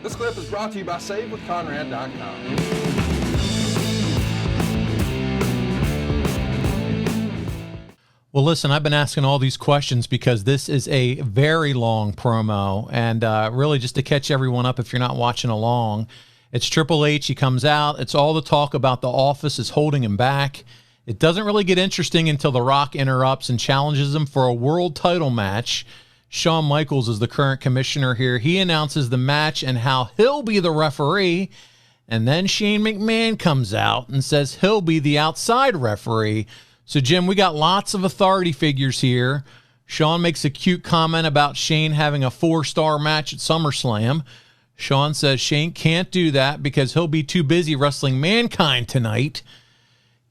This clip is brought to you by SaveWithConrad.com. Well, listen, I've been asking all these questions because this is a very long promo, and really just to catch everyone up if you're not watching along, it's Triple H. He comes out. It's all the talk about the office is holding him back. It doesn't really get interesting until The Rock interrupts and challenges him for a world title match. Shawn Michaels is the current commissioner here. He announces the match and how he'll be the referee, and then Shane McMahon comes out and says he'll be the outside referee. So, Jim, we got lots of authority figures here. Shawn makes a cute comment about Shane having a 4-star match at SummerSlam. Shawn says Shane can't do that because he'll be too busy wrestling Mankind tonight.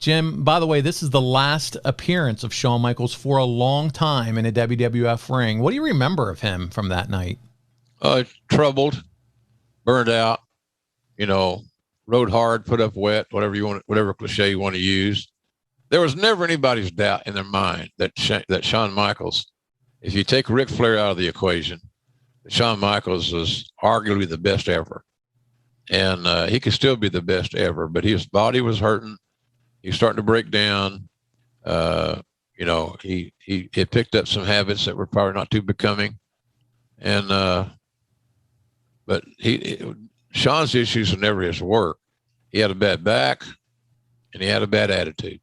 Jim, by the way, this is the last appearance of Shawn Michaels for a long time in a WWF ring. What do you remember of him from that night? Troubled, burned out, rode hard, put up wet, whatever cliche you want to use. There was never anybody's doubt in their mind that Shawn Michaels, if you take Ric Flair out of the equation, Shawn Michaels was arguably the best ever. And he could still be the best ever, but his body was hurting. He was starting to break down. He had picked up some habits that were probably not too becoming. And but Shawn's issues were never his work. He had a bad back and he had a bad attitude.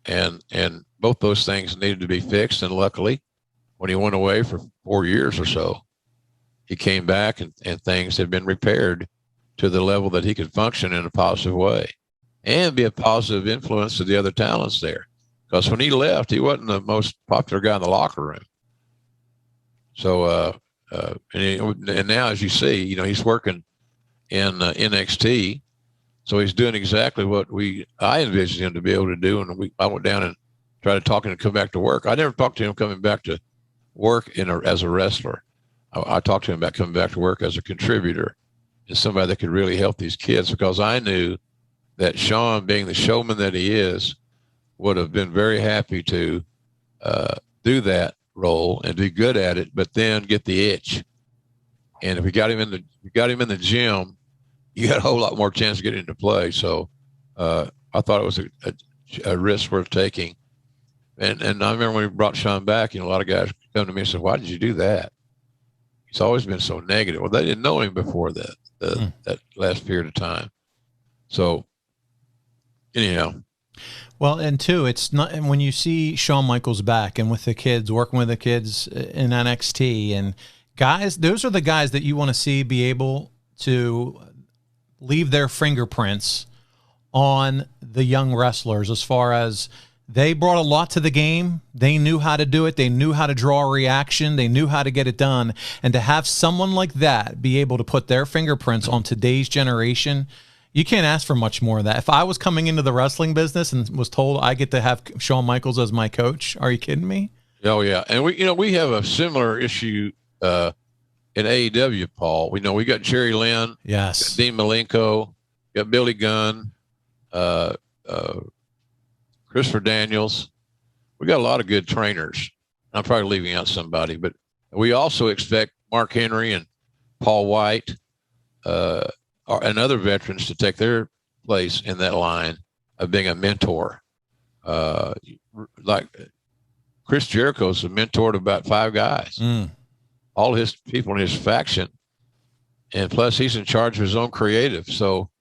And both those things needed to be fixed. And luckily, when he went away for 4 years or so, he came back and things had been repaired to the level that he could function in a positive way and be a positive influence to the other talents there. Because when he left, he wasn't the most popular guy in the locker room. So, and now, as you see, he's working in NXT. So he's doing exactly what I envisioned him to be able to do. And I went down and tried to talk him to come back to work. I never talked to him coming back to work as a wrestler. I talked to him about coming back to work as a contributor and somebody that could really help these kids, because I knew that Shawn, being the showman that he is, would have been very happy to do that role and be good at it, but then get the itch. And if you got him in the gym, you got a whole lot more chance of getting into play. So I thought it was a risk worth taking. And I remember when we brought Shawn back, a lot of guys come to me and said, "Why did you do that?" He's always been so negative. Well, they didn't know him before that last period of time. So anyhow. Well, and two, it's not, and when you see Shawn Michaels back and with the kids, working with the kids in NXT, and guys, those are the guys that you want to see be able to leave their fingerprints on the young wrestlers, as far as they brought a lot to the game. They knew how to do it. They knew how to draw a reaction. They knew how to get it done. And to have someone like that be able to put their fingerprints on today's generation, you can't ask for much more of that. If I was coming into the wrestling business and was told I get to have Shawn Michaels as my coach, are you kidding me? Oh yeah. And we have a similar issue in AEW, Paul. We got Jerry Lynn, yes, got Dean Malenko, got Billy Gunn, Christopher Daniels. We got a lot of good trainers. I'm probably leaving out somebody, but we also expect Mark Henry and Paul White and other veterans to take their place in that line of being a mentor. Like Chris Jericho's a mentor to about 5 guys. All his people in his faction, and plus he's in charge of his own creative. So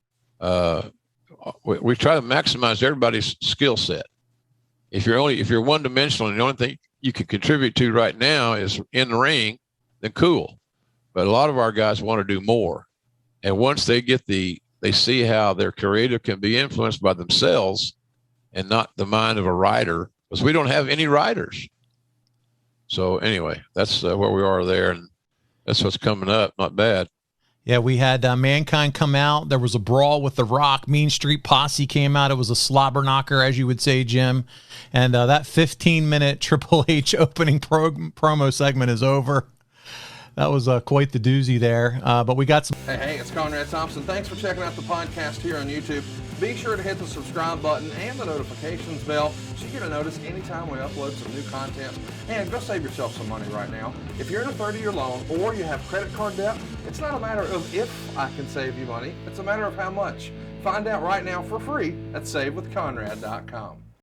we try to maximize everybody's skill set. If you're one dimensional and the only thing you can contribute to right now is in the ring, then cool. But a lot of our guys want to do more. And once they see how their creative can be influenced by themselves and not the mind of a writer, because we don't have any writers. So anyway, that's where we are there, and that's what's coming up. Not bad. Yeah, we had Mankind come out. There was a brawl with The Rock. Mean Street Posse came out. It was a slobber knocker, as you would say, Jim. And that 15-minute Triple H opening promo segment is over. That was quite the doozy there. But we got some. Hey, it's Conrad Thompson. Thanks for checking out the podcast here on YouTube. Be sure to hit the subscribe button and the notifications bell so you get a notice anytime we upload some new content. And go save yourself some money right now. If you're in a 30-year loan or you have credit card debt, it's not a matter of if I can save you money, it's a matter of how much. Find out right now for free at SaveWithConrad.com.